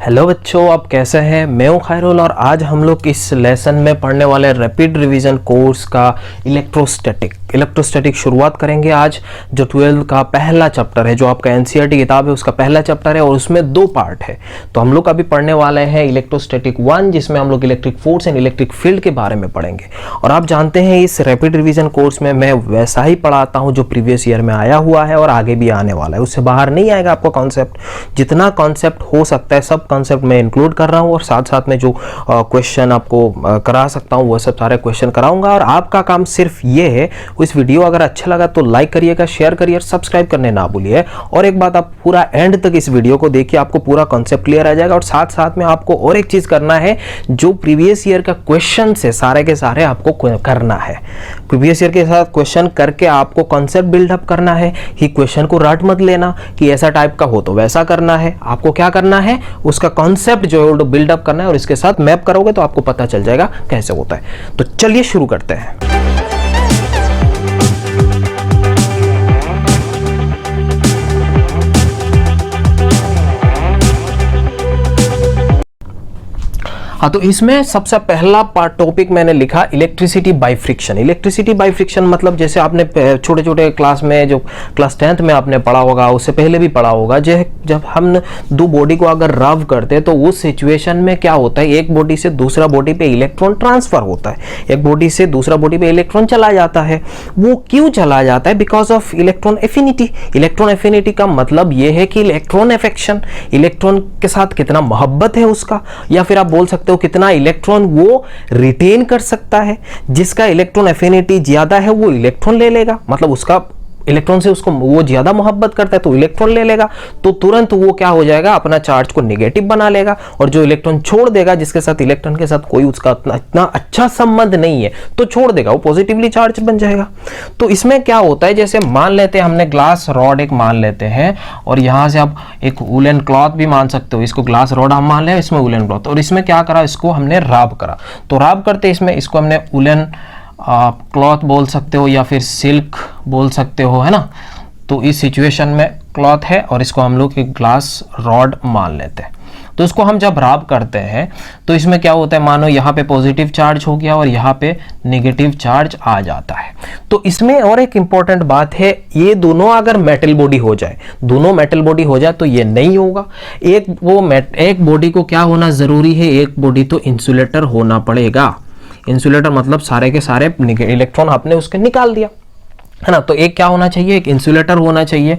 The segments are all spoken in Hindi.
हेलो बच्चों, आप कैसे हैं। मैं हूं खैरुल और आज हम लोग इस लेसन में पढ़ने वाले रैपिड रिवीजन कोर्स का इलेक्ट्रोस्टैटिक शुरुआत करेंगे। आज जो 12th का पहला चैप्टर है, जो आपका एनसीईआरटी किताब है, उसका पहला चैप्टर है और उसमें 2 पार्ट है। तो हम लोग अभी पढ़ने वाले हैं इलेक्ट्रोस्टैटिक 1, जिसमें हम लोग electric force and electric field के बारे में पढ़ेंगे। और आप जानते हैं इस रैपिड रिवीजन कोर्स में मैं वैसा ही पढ़ाता हूँ जो प्रीवियस ईयर में आया हुआ है और आगे भी आने वाला है। उससे बाहर नहीं आएगा आपका कॉन्सेप्ट। जितना कॉन्सेप्ट हो सकता है सब कॉन्सेप्ट में इंक्लूड कर रहा हूँ और साथ साथ में जो क्वेश्चन आपको करा सकता हूँ वो सब सारे क्वेश्चन कराऊंगा। और आपका काम सिर्फ ये है, इस वीडियो अगर अच्छा लगा तो लाइक करिएगा, शेयर करिए और सब्सक्राइब करने ना भूलिए। और एक बात, आप पूरा एंड तक इस वीडियो को देखिए, आपको पूरा कॉन्सेप्ट क्लियर आ जाएगा। और साथ साथ में आपको और एक चीज करना है, जो प्रीवियस ईयर का क्वेश्चन से सारे के सारे आपको करना है। प्रीवियस ईयर के साथ क्वेश्चन करके आपको कॉन्सेप्ट बिल्डअप करना है। ही क्वेश्चन को रट मत लेना कि ऐसा टाइप का हो तो वैसा करना है। आपको क्या करना है, उसका कॉन्सेप्ट जो है बिल्डअप करना है और इसके साथ मैप करोगे तो आपको पता चल जाएगा कैसे होता है। तो चलिए शुरू करते हैं। हाँ, तो इसमें सबसे पहला टॉपिक मैंने लिखा electricity by friction. Electricity by friction मतलब जैसे आपने छोटे छोटे क्लास में, जो क्लास 10th में आपने पढ़ा होगा, उससे पहले भी पढ़ा होगा, जब हम 2 बॉडी को अगर रब करते हैं तो उस सिचुएशन में क्या होता है, एक बॉडी से दूसरा बॉडी पे इलेक्ट्रॉन ट्रांसफर होता है, एक बॉडी से दूसरा बॉडी पे इलेक्ट्रॉन चला जाता है। वो क्यों चला जाता है? Because of electron affinity. Electron affinity का मतलब ये है कि इलेक्ट्रॉन अफेक्शन, इलेक्ट्रॉन के साथ कितना मोहब्बत है उसका, या फिर आप बोल सकते हो कितना इलेक्ट्रॉन वो रिटेन कर सकता है। जिसका इलेक्ट्रॉन एफिनिटी ज्यादा है वो इलेक्ट्रॉन ले लेगा, मतलब उसका इलेक्ट्रॉन से उसको वो ज्यादा मोहब्बत करता है तो इलेक्ट्रॉन ले लेगा, तो तुरंत वो क्या हो जाएगा, अपना चार्ज को नेगेटिव बना लेगा। और जो इलेक्ट्रॉन छोड़ देगा, जिसके साथ इलेक्ट्रॉन के साथ कोई उसका इतना अच्छा संबंध नहीं है, तो छोड़ देगा, वो पॉजिटिवली चार्ज बन जाएगा। तो इसमें क्या होता है, जैसे मान लेते हैं हमने ग्लास रॉड एक मान लेते हैं, और यहां से आप एक वुलन क्लॉथ भी मान सकते हो। इसको ग्लास रॉड हम मान लें, इसमें वुलन क्लॉथ, और इसमें क्या करा, इसको हमने राब करा। तो राब करते इसमें इसको हमने वुलन क्लॉथ बोल सकते हो या फिर सिल्क बोल सकते हो, है ना। तो इस सिचुएशन में क्लॉथ है और इसको हम लोग एक ग्लास रॉड मान लेते हैं। तो इसको हम जब राब करते हैं तो इसमें क्या होता है, मानो यहाँ पे पॉजिटिव चार्ज हो गया और यहाँ पे नेगेटिव चार्ज आ जाता है। तो इसमें और एक इंपॉर्टेंट बात है, ये दोनों अगर मेटल बॉडी हो जाए, दोनों मेटल बॉडी हो जाए तो ये नहीं होगा। एक बॉडी को क्या होना जरूरी है, एक बॉडी तो इंसुलेटर होना पड़ेगा। इंसुलेटर मतलब सारे के सारे इलेक्ट्रॉन आपने उसके निकाल दिया, है ना। तो एक क्या होना चाहिए, एक इंसुलेटर होना चाहिए।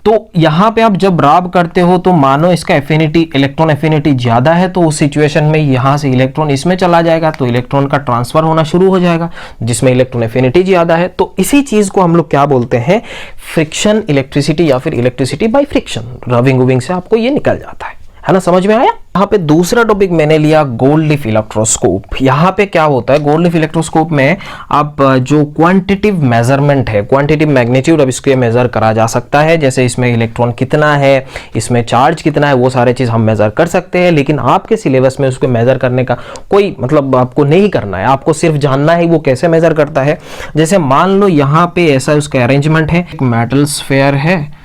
तो यहां पे आप जब राब करते हो तो मानो इसका एफिनिटी, इलेक्ट्रॉन एफिनिटी ज्यादा है, तो उस सिचुएशन में यहां से इलेक्ट्रॉन इसमें चला जाएगा तो इलेक्ट्रॉन का ट्रांसफर होना शुरू हो जाएगा, जिसमें इलेक्ट्रॉन एफिनिटी ज्यादा है। तो इसी चीज को हम लोग क्या बोलते हैं, फ्रिक्शन इलेक्ट्रिसिटी या फिर इलेक्ट्रिसिटी बाय फ्रिक्शन। रबिंग वुबिंग से आपको ये निकल जाता है ना, समझ में आया। यहाँ पे दूसरा टॉपिक मैंने लिया गोल्ड लीफ इलेक्ट्रोस्कोप। यहाँ पे क्या होता है, गोल्ड लीफ इलेक्ट्रोस्कोप में आप जो क्वांटिटिव मेजरमेंट है, क्वांटिटिव मैग्नीट्यूड, अब इसको मेजर करा जा सकता है। जैसे इसमें इलेक्ट्रॉन कितना है, इसमें चार्ज कितना है, वो सारे चीज हम मेजर कर सकते हैं। लेकिन आपके सिलेबस में उसको मेजर करने का कोई मतलब आपको नहीं करना है, आपको सिर्फ जानना है वो कैसे मेजर करता है। जैसे मान लो यहाँ पे ऐसा उसका अरेंजमेंट है, एक मेटल स्फेयर है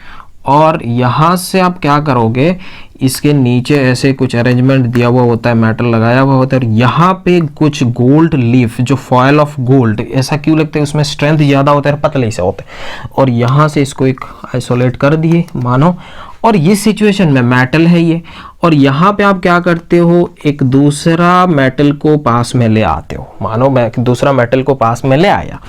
और यहां से आप क्या करोगे, इसके नीचे ऐसे कुछ अरेंजमेंट दिया हुआ होता है, मेटल लगाया हुआ होता है, और यहाँ पे कुछ गोल्ड लीफ, जो फॉयल ऑफ गोल्ड, ऐसा क्यों लगता है, उसमें स्ट्रेंथ ज्यादा होता है, पतले से होते हैं। और यहाँ से इसको एक आइसोलेट कर दिए मानो, और ये सिचुएशन में मेटल है ये, और यहाँ पे आप क्या करते हो, एक दूसरा मेटल को पास में ले आते हो। मानो मैं दूसरा मेटल को पास में ले आया,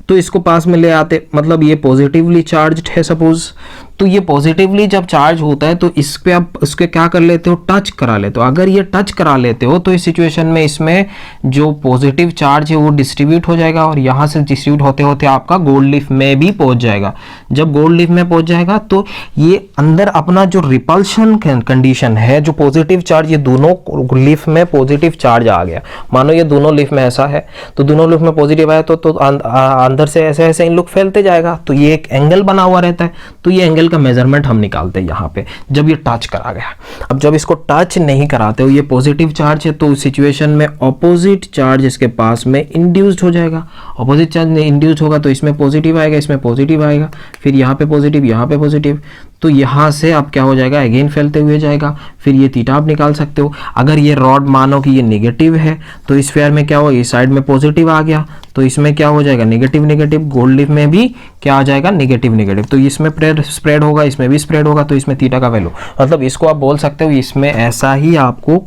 तो इसको पास में ले आते मतलब ये पॉजिटिवली चार्ज्ड है सपोज। तो ये पॉजिटिवली जब चार्ज होता है तो इस पे आप उसके क्या कर लेते हो, टच करा लेते हो। अगर ये टच करा लेते हो तो इस सिचुएशन में इसमें जो पॉजिटिव चार्ज है वो डिस्ट्रीब्यूट हो जाएगा और यहाँ से डिस्ट्रीब्यूट होते होते आपका गोल्ड लीफ में भी पहुंच जाएगा। जब गोल्ड लीफ में पहुंच जाएगा तो ये अंदर अपना जो रिपल्शन कंडीशन है, जो पॉजिटिव चार्ज, ये दोनों लीफ में पॉजिटिव चार्ज आ गया। मानो ये दोनों लीफ में ऐसा है, तो दोनों लीफ में पॉजिटिव आया तो अंदर से ऐसे ऐसे इन लोग फैलते जाएगा, तो ये एक एंगल बना हुआ रहता है। तो ये एंगल का मेजरमेंट हम निकालते हैं यहाँ पे, जब ये टच करा गया। अब जब इसको टच नहीं कराते हो, ये पॉजिटिव चार्ज है, तो उस सिचुएशन में ऑपोजिट चार्ज इसके पास में इंड्यूस्ड हो जाएगा। ऑपोजिट चार्ज इंड्यूस्ड होगा तो इसमें पॉजिटिव आएगा, इसमें पॉजिटिव आएगा, फिर यहाँ पे पॉजिटिव, यहाँ पे पॉजिटिव। तो यहाँ से आप क्या हो जाएगा, अगेन फैलते हुए जाएगा, फिर ये थीटा आप निकाल सकते हो। अगर ये रॉड मानो कि ये नेगेटिव है तो इस स्फीयर में क्या हो, इस साइड में पॉजिटिव आ गया तो इसमें क्या हो जाएगा, नेगेटिव नेगेटिव। गोल्ड लीफ में भी क्या आ जाएगा, नेगेटिव नेगेटिव। तो इसमें स्प्रेड होगा, इसमें भी स्प्रेड होगा, तो इसमें थीटा का वैल्यू, मतलब इसको आप बोल सकते हो इसमें ऐसा ही आपको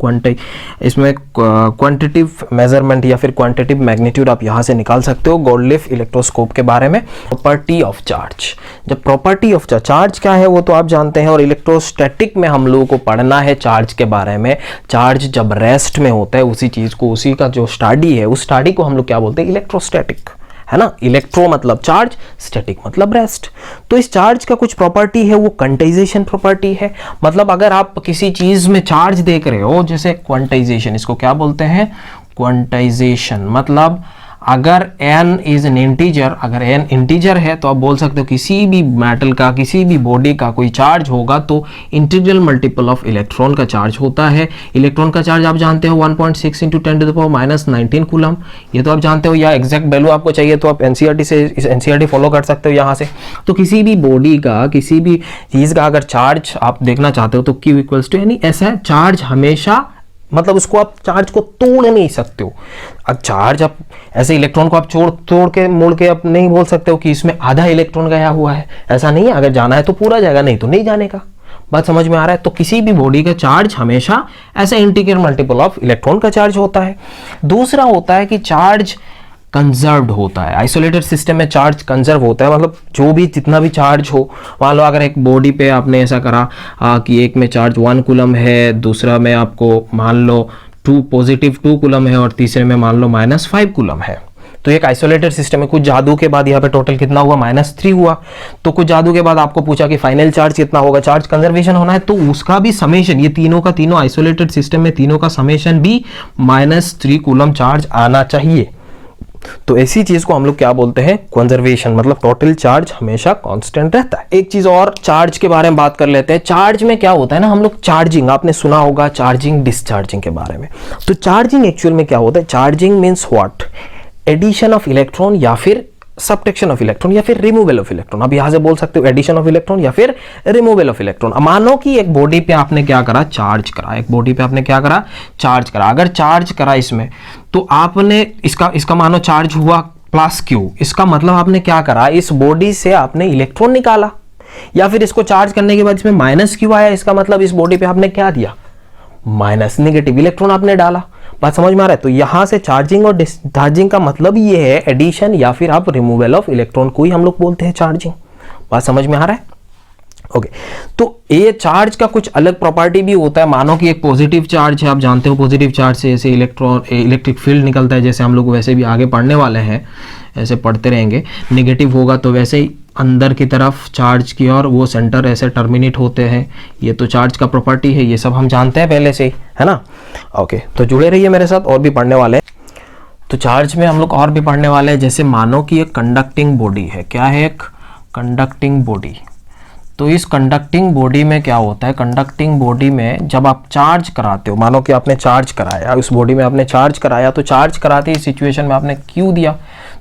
इसमें क्वांटिटिव मेजरमेंट या फिर क्वांटिटिव मैग्नीट्यूड आप यहाँ से निकाल सकते हो गोल्ड लीफ इलेक्ट्रोस्कोप के बारे में। प्रॉपर्टी ऑफ चार्ज, जब प्रॉपर्टी ऑफ चार्ज क्या है वो तो आप जानते हैं, और इलेक्ट्रोस्टैटिक में हम लोगों को पढ़ना है चार्ज के बारे में। चार्ज जब रेस्ट में होता है उसी चीज को, उसी का जो स्टडी है उस स्टडी को हम लोग क्या बोलते हैं, इलेक्ट्रोस्टैटिक, है ना। इलेक्ट्रो मतलब चार्ज, स्टैटिक मतलब रेस्ट। तो इस चार्ज का कुछ प्रॉपर्टी है वो क्वांटाइजेशन प्रॉपर्टी है। मतलब अगर आप किसी चीज में चार्ज देख रहे हो, जैसे क्वांटाइजेशन, इसको क्या बोलते हैं, क्वांटाइजेशन। मतलब अगर n इज एन इंटीजर, अगर n इंटीजर है तो आप बोल सकते हो किसी भी मेटल का, किसी भी बॉडी का कोई चार्ज होगा तो इंटीग्रल मल्टीपल ऑफ इलेक्ट्रॉन का चार्ज होता है। इलेक्ट्रॉन का चार्ज आप जानते हो 1.6 × 10⁻⁻19 कूलम, ये तो आप जानते हो, या एग्जैक्ट वैल्यू आपको चाहिए तो आप एनसीईआरटी से एनसीईआरटी फॉलो कर सकते हो यहाँ से। तो किसी भी बॉडी का, किसी भी चीज का अगर चार्ज आप देखना चाहते हो तो Q इक्वल्स टू, यानी ऐसा चार्ज हमेशा, मतलब उसको आप चार्ज को तोड़ नहीं सकते हो। अब चार्ज आप ऐसे इलेक्ट्रॉन को आप तोड़ के मोड़ के आप नहीं बोल सकते हो कि इसमें आधा इलेक्ट्रॉन गया हुआ है, ऐसा नहीं है। अगर जाना है तो पूरा जाएगा, नहीं तो नहीं जाने का। बात समझ में आ रहा है। तो किसी भी बॉडी का चार्ज हमेशा ऐसे इंटीग्रल मल्टीपल ऑफ इलेक्ट्रॉन का चार्ज होता है। दूसरा होता है कि चार्ज कंजर्व्ड होता है। आइसोलेटेड सिस्टम में चार्ज कंजर्व होता है, मतलब जो भी जितना भी चार्ज हो, मान लो अगर एक बॉडी पे आपने ऐसा करा कि एक में चार्ज 1 कूलम है, दूसरा में आपको मान लो +2 कूलम है और तीसरे में मान लो -5 कूलम है, तो एक आइसोलेटेड सिस्टम में कुछ जादू के बाद यहाँ पे टोटल कितना हुआ, -3 हुआ। तो कुछ जादू के बाद आपको पूछा कि फाइनल चार्ज कितना होगा, चार्ज कंजर्वेशन होना है तो उसका भी समेशन, ये तीनों का तीनों आइसोलेटेड सिस्टम में तीनों का समेशन भी -3 कूलम चार्ज आना चाहिए। तो ऐसी चीज को हम लोग क्या बोलते हैं, कंजर्वेशन, मतलब टोटल चार्ज हमेशा कांस्टेंट रहता है। एक चीज और चार्ज के बारे में बात कर लेते हैं। चार्ज में क्या होता है ना, हम लोग चार्जिंग, आपने सुना होगा चार्जिंग डिस्चार्जिंग के बारे में। तो चार्जिंग एक्चुअल में क्या होता है, charging means what, addition of electron या फिर सब्ट्रैक्शन ऑफ इलेक्ट्रॉन या फिर रिमूवल ऑफ इलेक्ट्रॉन। अब यहां से बोल सकते हो एडिशन ऑफ इलेक्ट्रॉन या फिर रिमूवल ऑफ इलेक्ट्रॉन। मानो कि एक बॉडी पे आपने क्या करा, चार्ज करा, एक बॉडी पे आपने क्या करा, चार्ज करा। अगर चार्ज करा इसमें तो आपने इसका मानो चार्ज हुआ +Q, इसका मतलब आपने क्या करा, इस बॉडी से आपने इलेक्ट्रॉन निकाला, या फिर इसको चार्ज करने के बाद इसमें -Q आया, इसका मतलब इस बॉडी पे आपने क्या दिया, नेगेटिव इलेक्ट्रॉन आपने डाला। बात समझ में आ रहा है। तो यहां से चार्जिंग और डिस्चार्जिंग का मतलब ये है एडिशन या फिर आप रिमूवल ऑफ इलेक्ट्रॉन को ही हम लोग बोलते हैं चार्जिंग। बात समझ में आ रहा है। ओके, तो ये चार्ज का कुछ अलग प्रॉपर्टी भी होता है। मानो कि एक पॉजिटिव चार्ज है, आप जानते हो पॉजिटिव चार्ज से ऐसे इलेक्ट्रिक फील्ड निकलता है, जैसे हम लोग वैसे भी आगे पढ़ने वाले हैं, ऐसे पढ़ते रहेंगे। नेगेटिव होगा तो वैसे ही अंदर की तरफ चार्ज की और वो सेंटर ऐसे टर्मिनेट होते हैं, ये तो चार्ज का प्रॉपर्टी है, ये सब हम जानते हैं पहले से ही, है ना। ओके, तो जुड़े रहिए मेरे साथ, और भी पढ़ने वाले हैं। तो चार्ज में हम लोग और भी पढ़ने वाले हैं। जैसे मानो कि एक कंडक्टिंग बॉडी है, क्या है, एक कंडक्टिंग बॉडी। तो इस कंडक्टिंग बॉडी में क्या होता है, कंडक्टिंग बॉडी में जब आप चार्ज कराते हो, मानो कि आपने चार्ज कराया, उस बॉडी में आपने चार्ज कराया, तो चार्ज कराते इस सिचुएशन में आपने Q दिया,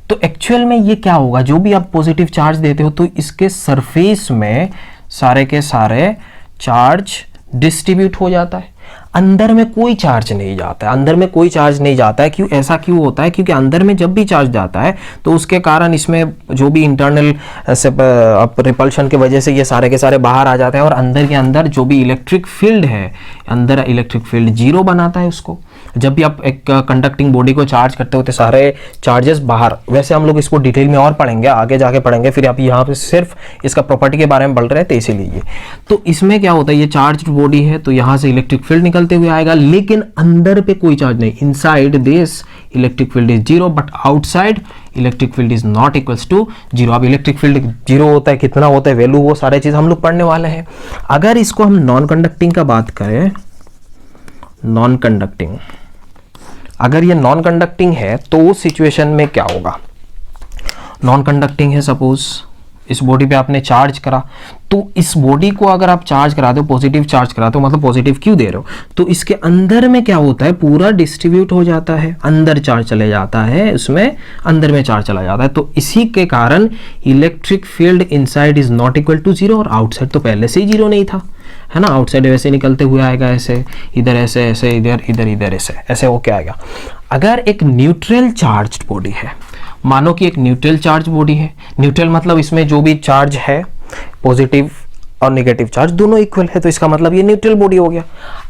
तो एक्चुअल में ये क्या होगा, जो भी आप पॉजिटिव चार्ज देते हो तो इसके सरफेस में सारे के सारे चार्ज डिस्ट्रीब्यूट हो जाता है, अंदर में कोई चार्ज नहीं जाता है, अंदर में कोई चार्ज नहीं जाता है। क्यों, ऐसा क्यों होता है, क्योंकि अंदर में जब भी चार्ज जाता है तो उसके कारण इसमें जो भी इंटरनल रिपल्शन की वजह से ये सारे के सारे बाहर आ जाते हैं, और अंदर के अंदर जो भी इलेक्ट्रिक फील्ड है, अंदर इलेक्ट्रिक फील्ड 0 बनाता है उसको। जब भी आप एक कंडक्टिंग बॉडी को चार्ज करते होते सारे चार्जेस बाहर, वैसे हम लोग इसको डिटेल में और पढ़ेंगे, आगे जाके पढ़ेंगे, फिर आप यहाँ पे सिर्फ इसका प्रॉपर्टी के बारे में पढ़ रहे थे इसीलिए। तो इसमें क्या होता है, ये चार्ज बॉडी है तो यहाँ से इलेक्ट्रिक फील्ड निकलते हुए आएगा, लेकिन अंदर पे कोई चार्ज नहीं। Inside this electric field is 0, but outside electric field is not equals to 0। अब इलेक्ट्रिक फील्ड 0 होता है, कितना होता है, वैल्यू, वो सारे चीज हम लोग पढ़ने वाले हैं। अगर इसको हम नॉन कंडक्टिंग का बात करें, नॉन कंडक्टिंग, अगर ये नॉन कंडक्टिंग है तो उस सिचुएशन में क्या होगा, नॉन कंडक्टिंग है सपोज, इस बॉडी पे आपने चार्ज करा, तो इस बॉडी को अगर आप चार्ज कराते हो, पॉजिटिव चार्ज कराते हो, मतलब पॉजिटिव क्यू दे रहे हो, तो इसके अंदर में क्या होता है, पूरा डिस्ट्रीब्यूट हो जाता है, अंदर चार्ज चले जाता है, उसमें अंदर में चार्ज चला जाता है। तो इसी के कारण electric field inside is not equal to zero, और आउटसाइड तो पहले से ही जीरो नहीं था, है ना। आउटसाइड वैसे निकलते हुए आएगा, ऐसे इधर, ऐसे ऐसे, इधर इधर इधर, ऐसे ऐसे होके आएगा। अगर एक न्यूट्रल चार्ज्ड बॉडी है, मानो कि एक न्यूट्रल चार्ज बॉडी है, न्यूट्रल मतलब इसमें जो भी चार्ज है, पॉजिटिव और नेगेटिव चार्ज दोनों इक्वल है, तो इसका मतलब ये न्यूट्रल बॉडी हो गया।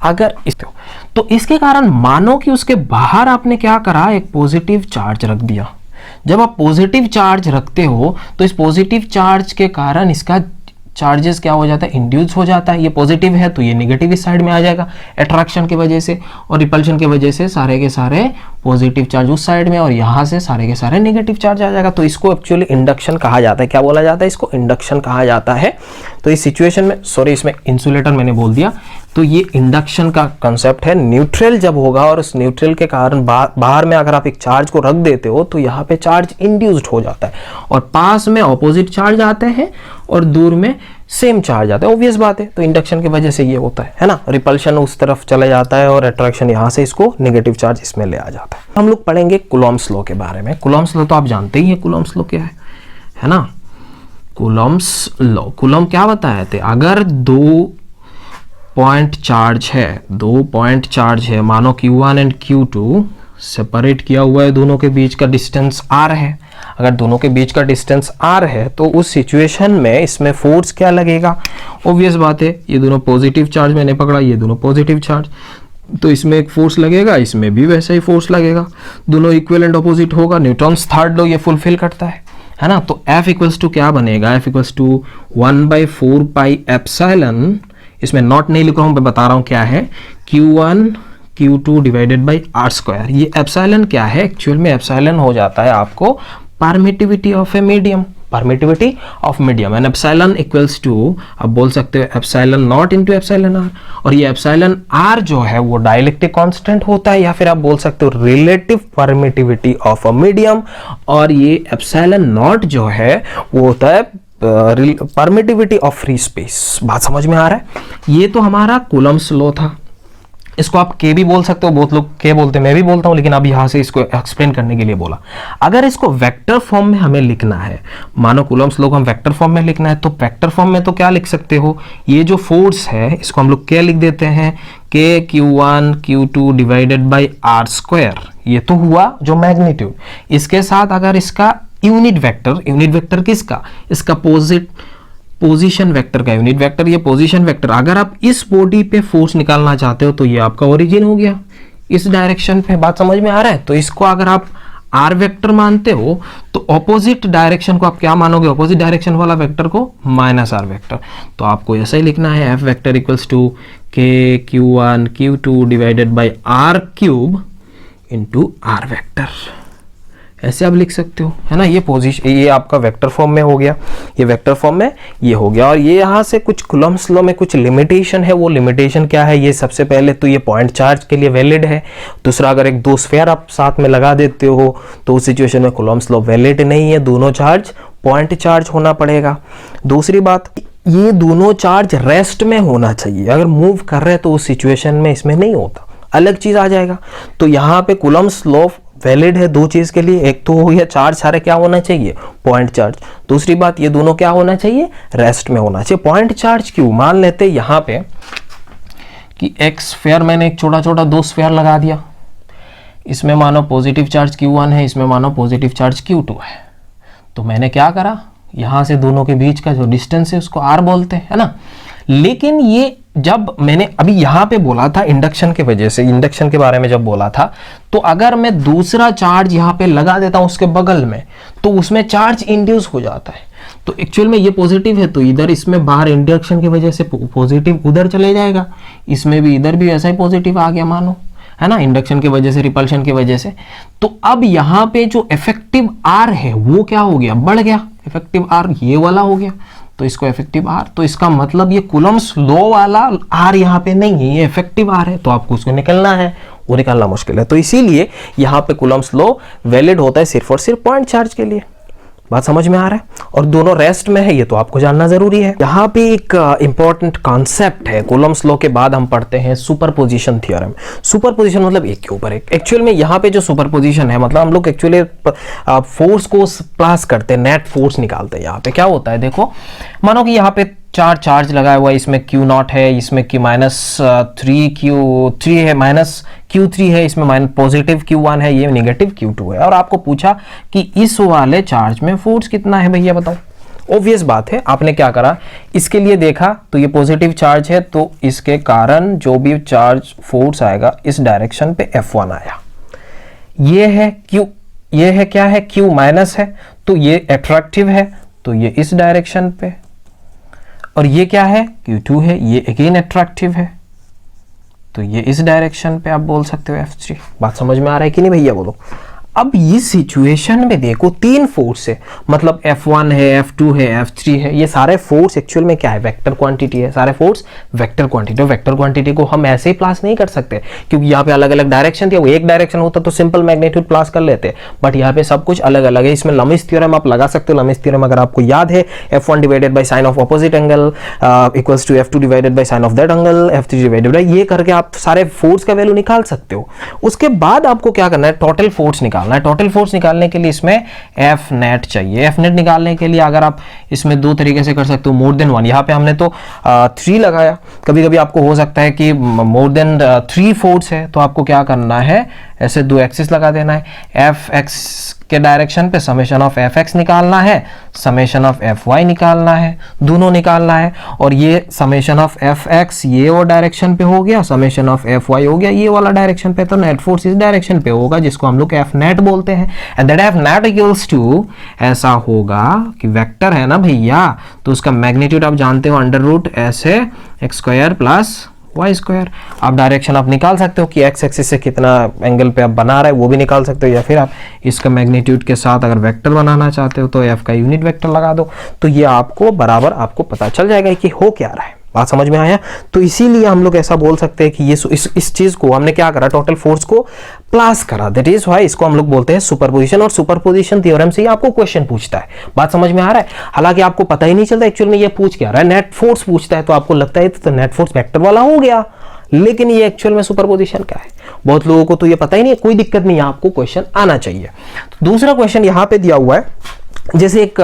अगर इस तो इसके कारण मानो कि उसके बाहर आपने क्या करा, एक पॉजिटिव चार्ज रख दिया। जब आप पॉजिटिव चार्ज रखते हो तो इस पॉजिटिव चार्ज के कारण इसका चार्जेस क्या हो जाता है, इंड्यूस हो जाता है। ये पॉजिटिव है तो ये नेगेटिव इस साइड में आ जाएगा अट्रैक्शन की वजह से, और रिपल्शन की वजह से सारे के सारे पॉजिटिव चार्ज उस साइड में, और यहाँ से सारे के सारे नेगेटिव चार्ज आ जाएगा। तो इसको एक्चुअली इंडक्शन कहा जाता है। क्या बोला जाता है, इसको इंडक्शन कहा जाता है। तो इस सिचुएशन में, सॉरी इसमें इंसुलेटर मैंने बोल दिया, तो ये इंडक्शन का कंसेप्ट है। न्यूट्रल जब होगा और उस न्यूट्रल के कारण बाहर में अगर आप एक चार्ज को रख देते हो तो यहाँ पे चार्ज इंड्यूस्ड हो जाता है, और पास में ऑपोजिट चार्ज आते हैं और दूर में सेम चार्ज आता है। ऑब्वियस बात है, तो इंडक्शन की वजह से ये होता है ना। रिपल्शन उस तरफ चला जाता है और अट्रैक्शन यहाँ से इसको नेगेटिव चार्ज इसमें ले आ जाता है। हम लोग पढ़ेंगे कूलॉम्स लॉ के बारे में। कूलॉम्स लॉ तो आप जानते ही हैं, कूलॉम्स लॉ क्या है ना। कूलॉम्स लॉ, कूलॉम क्या बताए थे, अगर दो पॉइंट चार्ज है, मानो Q1 एंड Q2 सेपरेट किया हुआ है, दोनों के बीच का डिस्टेंस R है। अगर दोनों के बीच का डिस्टेंस R है तो उस सिचुएशन में इसमें फोर्स क्या लगेगा, ऑब्वियस बात है, ये दोनों पॉजिटिव चार्ज मैंने पकड़ा, ये दोनों पॉजिटिव चार्ज, तो इसमें एक फोर्स लगेगा, इसमें भी वैसा ही फोर्स लगेगा, दोनों इक्वल एंड ऑपोजिट होगा। न्यूटन्स थर्ड लॉ ये फुलफिल करता है ना। तो F इक्वल्स टू क्या बनेगा, F equals to 1/4 pi epsilon, इसमें नॉट नहीं लिख रहा हूं, मैं बता रहा हूं क्या है, Q1 Q2 divided by R square. ये एप्सिलॉन क्या है, एक्चुअल में एप्सिलॉन हो जाता है आपको permittivity of a medium, permittivity of medium, and epsilon equals to, आप बोल सकते हो epsilon naught into epsilon R. और ये एप्सिलॉन आर जो है वो डाइलेक्ट्रिक कांस्टेंट होता है, या फिर आप बोल सकते हो relative permittivity of a medium, और ये एप्सिलॉन नॉट जो है वो होता है परमिटिविटी ऑफ फ्री स्पेस। बात समझ में आ रहा है। ये तो हमारा कूलम्स लॉ था। इसको आप के भी बोल सकते हो, बहुत लोग के बोलते हैं, मैं भी बोलता हूं, लेकिन अब यहां से इसको एक्सप्लेन करने के लिए बोला। अगर इसको वेक्टर फॉर्म में हमें लिखना है, मानो कूलम्स लॉ को हम वेक्टर फॉर्म में लिखना है, तो वेक्टर फॉर्म में तो क्या लिख सकते हो, ये जो फोर्स है इसको हम लोग क्या लिख देते हैं, के Q1 Q2 divided by R square. ये तो हुआ जो मैग्नीट्यूड। इसके साथ अगर इसका यूनिट वेक्टर किसका, इसका पोजीशन वेक्टर का यूनिट वेक्टर, ये पोजीशन वेक्टर। अगर आप इस बॉडी पे फोर्स निकालना चाहते हो तो ये आपका ओरिजिन हो गया इस डायरेक्शन पे। बात समझ में आ रहा है। तो इसको अगर आप R वेक्टर मानते हो तो ऑपोजिट डायरेक्शन को आप क्या मानोगे, ऑपोजिट डायरेक्शन वाला वेक्टर को -R वेक्टर। तो आपको ऐसा ही लिखना है, F vector equals to K Q1 Q2 divided by R cube into R vector. ऐसे आप लिख सकते हो, है ना। ये पोजीशन, ये आपका वेक्टर फॉर्म में हो गया, ये वेक्टर फॉर्म में ये हो गया। और ये यहाँ से कुछ कूलम्स लॉ में कुछ लिमिटेशन है। वो लिमिटेशन क्या है, ये सबसे पहले तो ये पॉइंट चार्ज के लिए वैलिड है। दूसरा, अगर एक दो स्फीयर आप साथ में लगा देते हो तो उस सिचुएशन में कूलम्स लॉ वैलिड नहीं है, दोनों चार्ज पॉइंट चार्ज होना पड़ेगा। दूसरी बात, ये दोनों चार्ज रेस्ट में होना चाहिए। अगर मूव कर रहे हैं तो उस सिचुएशन में इसमें नहीं होता, अलग चीज आ जाएगा। तो यहाँ पे कूलम्स लॉ वैलिड है दो चीज के लिए। एक तो हो गया चार्ज सारे क्या होना चाहिए, पॉइंट चार्ज। दूसरी बात, ये दोनों क्या होना चाहिए, रेस्ट में होना चाहिए। पॉइंट चार्ज क्यों, मान लेते यहाँ पे कि एक स्फीयर, मैंने एक छोटा छोटा दो स्फीयर लगा दिया, इसमें मानो पॉजिटिव चार्ज Q1 है, इसमें मानो पॉजिटिव चार्ज Q2 है। तो मैंने क्या करा, यहां से दोनों के बीच का जो डिस्टेंस है उसको R बोलते हैं, है ना। लेकिन ये जब मैंने अभी यहां पे बोला था इंडक्शन के वजह से, इंडक्शन के बारे में जब बोला था, तो अगर मैं दूसरा चार्ज यहां पे लगा देता हूं उसके बगल में तो उसमें चार्ज इंड्यूस हो जाता है। तो एक्चुअल में ये पॉजिटिव है तो इधर इसमें बाहर इंडक्शन की वजह से पॉजिटिव उधर चले जाएगा, इसमें भी इधर भी ऐसा ही पॉजिटिव आ गया मानो, है ना, इंडक्शन की वजह से, रिपल्शन की वजह से। तो अब यहाँ पे जो इफेक्टिव R है वो क्या हो गया, बढ़ गया। इफेक्टिव R ये वाला हो गया, तो इसको इफेक्टिव R। तो इसका मतलब ये कूलम्स लॉ वाला R यहाँ पे नहीं है, ये इफेक्टिव R है। तो आपको उसको निकलना है, वो निकालना मुश्किल है। तो इसीलिए यहाँ पे कूलम्स लॉ वैलिड होता है सिर्फ और सिर्फ पॉइंट चार्ज के लिए। बात समझ में आ रहा है, और दोनों रेस्ट में है, ये तो आपको जानना जरूरी है। यहाँ पे एक इंपॉर्टेंट कॉन्सेप्ट है, कूलम्स लॉ के बाद हम पढ़ते हैं सुपरपोजिशन थ्योरम। सुपरपोजिशन मतलब एक के ऊपर एक। एक्चुअल में यहाँ पे जो सुपरपोजिशन है मतलब हम लोग एक्चुअली फोर्स को प्लस करते हैं, नेट फोर्स निकालते हैं। यहाँ पे क्या होता है, देखो मानो कि यहाँ पे चार चार्ज लगाया हुआ है, इसमें Q0 है, इसमें Q -3 है, माइनस Q3 है, इसमें माइनस पॉजिटिव Q1 है, ये नेगेटिव Q2 है, और आपको पूछा कि इस वाले चार्ज में फोर्स कितना है भैया बताओ। ऑब्वियस बात है, आपने क्या करा, इसके लिए देखा तो ये पॉजिटिव चार्ज है, तो इसके कारण जो भी चार्ज फोर्स आएगा इस डायरेक्शन पे F1 आया। ये है Q, ये है क्या है, Q माइनस है, तो ये अट्रैक्टिव है, तो ये इस डायरेक्शन पे, और ये क्या है, Q2 है, ये अगेन अट्रैक्टिव है, तो ये इस डायरेक्शन पे आप बोल सकते हो F3। बात समझ में आ रहा है कि नहीं भैया बोलो। अब इस सिचुएशन में देखो तीन फोर्स है, मतलब F1 है, F2 है, F3 है, ये सारे फोर्स एक्चुअल में क्या है, वेक्टर क्वांटिटी है, सारे force vector quantity. Vector quantity को हम ऐसे ही प्लस नहीं कर सकते क्योंकि यहाँ पे अलग अलग डायरेक्शन थी, वो एक डायरेक्शन होता तो सिंपल मैग्नीट्यूड प्लस कर लेते, बट यहाँ पे सब कुछ अलग अलग है। इसमें लमिस थ्योरम आप लगा सकते हो। लमिस थ्योरम अगर आपको याद है, F1 divided by sine of opposite angle equals to F2 divided by sine of that angle, F3 divided by, ये करके आप सारे फोर्स का वैल्यू निकाल सकते हो। उसके बाद आपको क्या करना है, टोटल फोर्स निकालना है। टोटल फोर्स निकालने के लिए इसमें F नेट चाहिए। F नेट निकालने के लिए अगर आप इसमें दो तरीके से कर सकते हो, मोर देन वन। यहाँ पे हमने तो 3 लगाया, कभी कभी आपको हो सकता है कि मोर देन 3 फोर्स है, तो आपको क्या करना है, ऐसे 2 एक्सिस लगा देना है। एफ एक्स के डायरेक्शन पे समेशन ऑफ एफ एक्स निकालना है, समेशन ऑफ एफ वाई निकालना है, दोनों निकालना है। और ये समेशन ऑफ एफ एक्स ये वो डायरेक्शन पे हो गया, समेशन ऑफ एफ वाई हो गया ये वाला डायरेक्शन पे, तो नेट फोर्स इस डायरेक्शन पे होगा जिसको हम लोग एफ नेट बोलते हैं। And that F net equals to, ऐसा होगा कि वेक्टर है ना भैया, तो उसका मैग्नीट्यूड आप जानते हो अंडर रूट ऐसे x square plus y square. आप डायरेक्शन आप निकाल सकते हो कि एक्स एक्सिस से कितना एंगल पे आप बना रहे हो वो भी निकाल सकते हो, या फिर आप इसका मैग्नीट्यूड के साथ अगर वेक्टर बनाना चाहते हो तो एफ का यूनिट वेक्टर लगा दो, तो ये आपको बराबर आपको पता चल जाएगा कि हो क्या रहा है। बात समझ में आया। तो इसीलिए हम लोग ऐसा बोल सकते हैं कि ये इस चीज को हमने क्या करा, टोटल फोर्स को प्लस करा, दैट इज व्हाई इसको हम लोग बोलते हैं सुपरपोजिशन। और सुपरपोजिशन थ्योरम से ही आपको क्वेश्चन पूछता है। बात समझ में आ रहा है। हालांकि आपको पता ही नहीं चलता एक्चुअल में ये पूछ क्या रहा है। नेट फोर्स पूछता है तो आपको लगता है तो नेट फोर्स वेक्टर वाला हो गया, लेकिन ये एक्चुअल में सुपरपोजिशन क्या है बहुत लोगों को तो ये पता ही नहीं है। कोई दिक्कत नहीं है, आपको क्वेश्चन आना चाहिए। तो दूसरा क्वेश्चन यहां पे दिया हुआ है, जैसे एक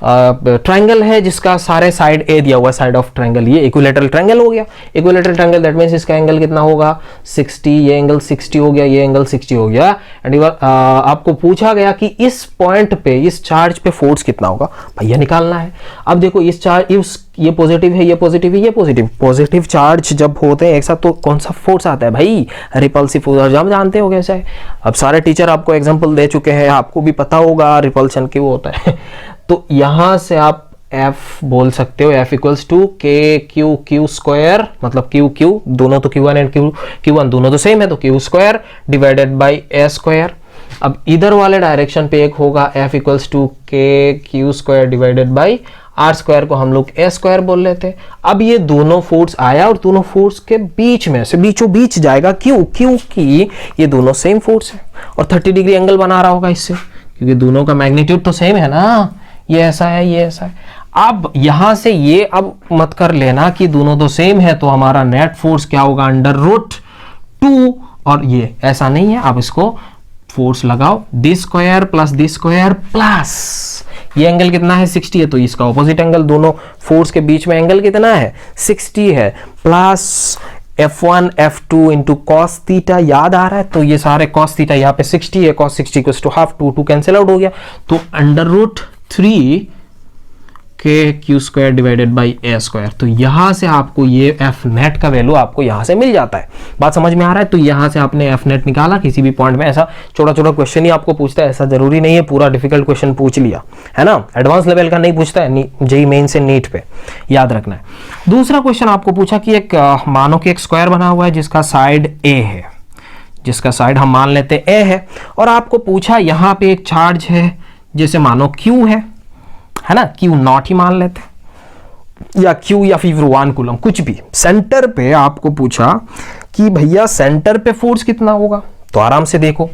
ट्रायंगल है जिसका सारे साइड ए दिया हुआ है, साइड ऑफ ट्रायंगल, ये इक्विलैटरल ट्रायंगल हो गया। इक्विलैटरल ट्रायंगल दैट मींस इसका एंगल कितना होगा 60, ये एंगल 60 हो गया, ये एंगल 60 हो गया। एंड आपको पूछा गया कि इस पॉइंट पे, इस चार्ज पे फोर्स कितना होगा भैया निकालना है। अब देखो इस चार्ज, ये पॉजिटिव है, ये पॉजिटिव है, ये पॉजिटिव। पॉजिटिव चार्ज जब होते हैं एक साथ तो कौन सा फोर्स आता है भाई, रिपल्सिव फोर्स। आप जानते हो कैसा है, अब सारे टीचर आपको एग्जांपल दे चुके हैं, आपको भी पता होगा रिपल्शन क्यों होता है। तो यहां से आप F बोल सकते हो, F equals to K Q Q square, मतलब क्यू क्यू दोनों तो Q1 एंड Q1 दोनों तो सेम है, तो Q square divided by a square. अब इधर वाले डायरेक्शन पे एक होगा F equals to K Q square divided by R square को हम लोग ए स्क्वायर बोल लेते हैं। अब ये दोनों फोर्स आया और दोनों फोर्स के बीच में से बीचों बीच जाएगा, क्योंकि ये दोनों सेम फोर्स है और 30 डिग्री एंगल बना रहा होगा इससे, क्योंकि दोनों का मैग्नीट्यूड तो सेम है ना, ये ऐसा है, ये ऐसा है। अब यहां से ये अब मत कर लेना कि दोनों तो सेम है तो हमारा नेट फोर्स क्या होगा अंडर रूट 2, और ये ऐसा नहीं है। आप इसको फोर्स लगाओ, D square plus D square plus ये एंगल कितना है 60 है, तो इसका ऑपोजिट एंगल, दोनों फोर्स के बीच में एंगल कितना है 60 है, plus F1 F2 into cos theta, याद आ रहा है। तो ये सारे कॉस थीटा यहाँ पे 60 है, cos 60 equals to half, 2 cancel out हो गया, तो under root 3 K Q square divided by a square. तो यहां से आपको ये एफ नेट का वैल्यू आपको यहां से मिल जाता है। बात समझ में आ रहा है। तो यहां से आपने एफ नेट निकाला, किसी भी पॉइंट में ऐसा छोटा छोटा क्वेश्चन ही आपको पूछता है, ऐसा जरूरी नहीं है पूरा डिफिकल्ट क्वेश्चन पूछ लिया है ना, एडवांस लेवल का नहीं पूछता है, जेईई मेन से नीट पे याद रखना है। दूसरा क्वेश्चन आपको पूछा कि एक मानो कि एक स्क्वायर बना हुआ है जिसका साइड ए है, जिसका साइड हम मान लेते ए है, और आपको पूछा यहां पे एक चार्ज है जैसे मानो क्यू है ना, क्यू नॉट ही मान लेते, या क्यू या फिर 1 कूलम कुछ भी। सेंटर पे आपको पूछा कि भैया सेंटर पे फोर्स कितना होगा, तो आराम से देखो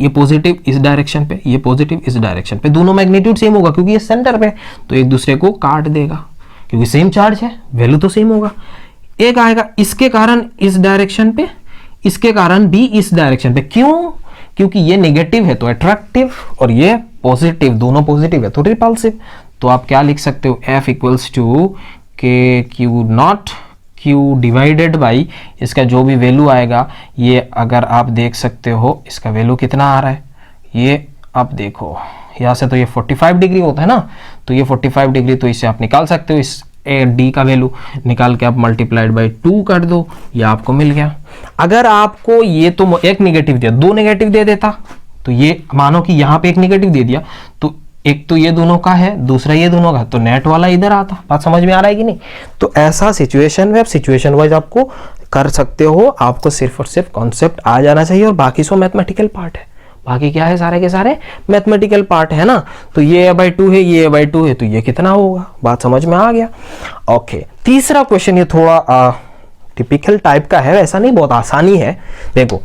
ये पॉजिटिव इस डायरेक्शन पे, ये पॉजिटिव इस डायरेक्शन पे, दोनों मैग्नीट्यूड सेम होगा क्योंकि ये सेंटर पे, तो एक दूसरे को काट देगा क्योंकि सेम चार्ज है, वैल्यू तो सेम होगा। एक आएगा इसके कारण इस डायरेक्शन पे, इसके कारण भी इस डायरेक्शन पे। क्यों? क्योंकि ये नेगेटिव है तो अट्रैक्टिव और ये पॉजिटिव, दोनों पॉजिटिव है तो रिपल्सिव। तो आप क्या लिख सकते हो, F equals to K Q not Q divided by इसका जो भी वैल्यू आएगा, ये अगर आप देख सकते हो इसका वैल्यू कितना आ रहा है, ये आप देखो यहाँ से तो ये 45 डिग्री होता है ना, तो ये 45 डिग्री, तो इसे आप निकाल सकते हो, इस डी का वैल्यू निकाल के आप मल्टीप्लाइड बाई 2 कर दो, ये आपको मिल गया। अगर आपको ये तो एक नेगेटिव दिया, दो नेगेटिव दे देता, तो ये मानो कि यहाँ पे एक नेगेटिव दे दिया, तो एक तो ये दोनों का है, दूसरा ये दोनों का, तो नेट वाला इधर आता। बात समझ में आ रहा है कि नहीं? तो ऐसा सिचुएशन में आप सिचुएशन वाइज आपको कर सकते हो, आपको सिर्फ और सिर्फ कॉन्सेप्ट आ जाना चाहिए और बाकी सो मैथमेटिकल पार्ट है। बाकी क्या है, सारे के सारे मैथमेटिकल पार्ट है ना। तो ये a/2 है, ये a/2 है, तो ये कितना होगा, बात समझ में आ गया। ओके, तीसरा क्वेश्चन ये थोड़ा टिपिकल टाइप का है, ऐसा नहीं, बहुत आसानी है। देखो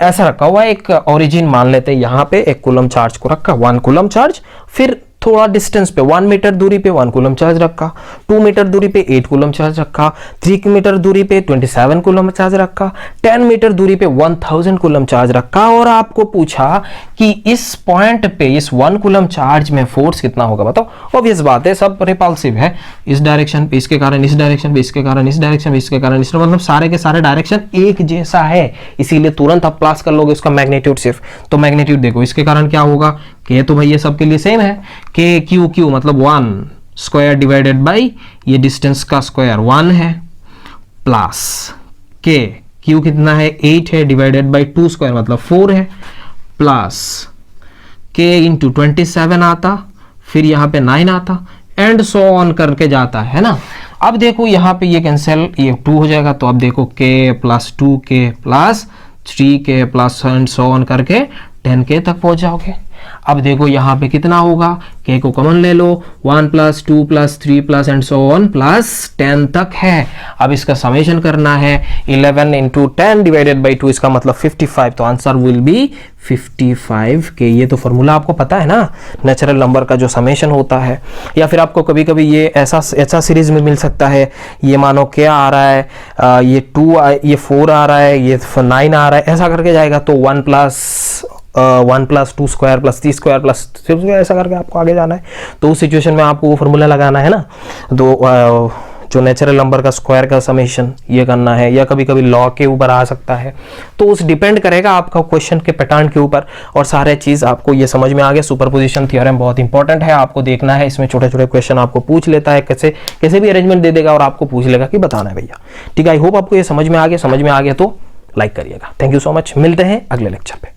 ऐसा रखा हुआ है, एक ओरिजिन मान लेते हैं, यहाँ पे 1 कूलम चार्ज को रखा, 1 कूलम चार्ज, फिर थोड़ा डिस्टेंस पे 1 मीटर दूरी पे 1 कूलम चार्ज रखा, 2 मीटर दूरी पे 8 कूलम चार्ज रखा, 3 मीटर दूरी पे 27 कूलम चार्ज रखा, 10 मीटर दूरी पे 1000 कूलम चार्ज रखा, और आपको पूछा कि इस पॉइंट पे इस 1 कूलम चार्ज में फोर्स कितना होगा। बताओ, ऑब्वियस बात है, सब रिपल्सिव है, इस डायरेक्शन पे, इसके कारण इस डायरेक्शन पे, इसके कारण इस डायरेक्शन पे, इसके कारण इस, मतलब सारे के सारे डायरेक्शन एक जैसा है, इसीलिए तुरंत आप प्लस कर लोगे उसका मैग्नीट्यूड सिर्फ। तो मैग्नीट्यूड देखो, इसके कारण क्या होगा, के तो भाई ये सबके लिए सेम है, के क्यू क्यू मतलब 1 स्क्वायर डिवाइडेड बाई ये डिस्टेंस का स्क्वायर 1 है, प्लस के क्यू कितना है 8 है, डिवाइडेड बाई 2 स्क्वायर मतलब 4 है, प्लस के इंटू 27 आता, फिर यहाँ पे 9 आता, एंड सो ऑन करके जाता है ना। अब देखो यहाँ पे ये कैंसिल, ये 2 हो जाएगा, तो अब देखो के plus 2k plus 3k plus and so on करके 10k तक पहुंच जाओगे। अब देखो यहाँ पे कितना होगा, k को कॉमन ले लो, 1 plus 2 plus 3 plus and so on plus 10 तक है। अब इसका समेशन करना है, 11 इंटू 10 डिवाइडेड बाई 2, इसका मतलब 55, तो आंसर विल बी 55k। ये तो फॉर्मूला आपको पता है ना, नेचुरल नंबर का जो समेशन होता है। या फिर आपको कभी कभी ये ऐसा सीरीज में मिल सकता है, ये मानो क्या आ रहा है, ये 2 ये 4 आ रहा है, ये 9 आ रहा है, ऐसा करके जाएगा, तो 1 plus 2 square plus 3 square plus ऐसा करके आपको आगे जाना है। तो उस सिचुएशन में आपको वो फॉर्मूला लगाना है ना, तो जो नेचुरल नंबर का स्क्वायर का समेशन ये करना है, या कभी कभी लॉ के ऊपर आ सकता है, तो उस डिपेंड करेगा आपका क्वेश्चन के पैटर्न के ऊपर। और सारे चीज़ आपको ये समझ में आ गया। सुपरपोजिशन थ्योरम बहुत इंपॉर्टेंट है, आपको देखना है, इसमें छोटे छोटे क्वेश्चन आपको पूछ लेता है, कैसे भी अरेंजमेंट दे देगा और आपको पूछ लेगा कि बताना है भैया। ठीक है, आई होप आपको ये समझ में आ गया। समझ में आ गया तो लाइक करिएगा। थैंक यू सो मच, मिलते हैं अगले लेक्चर पे।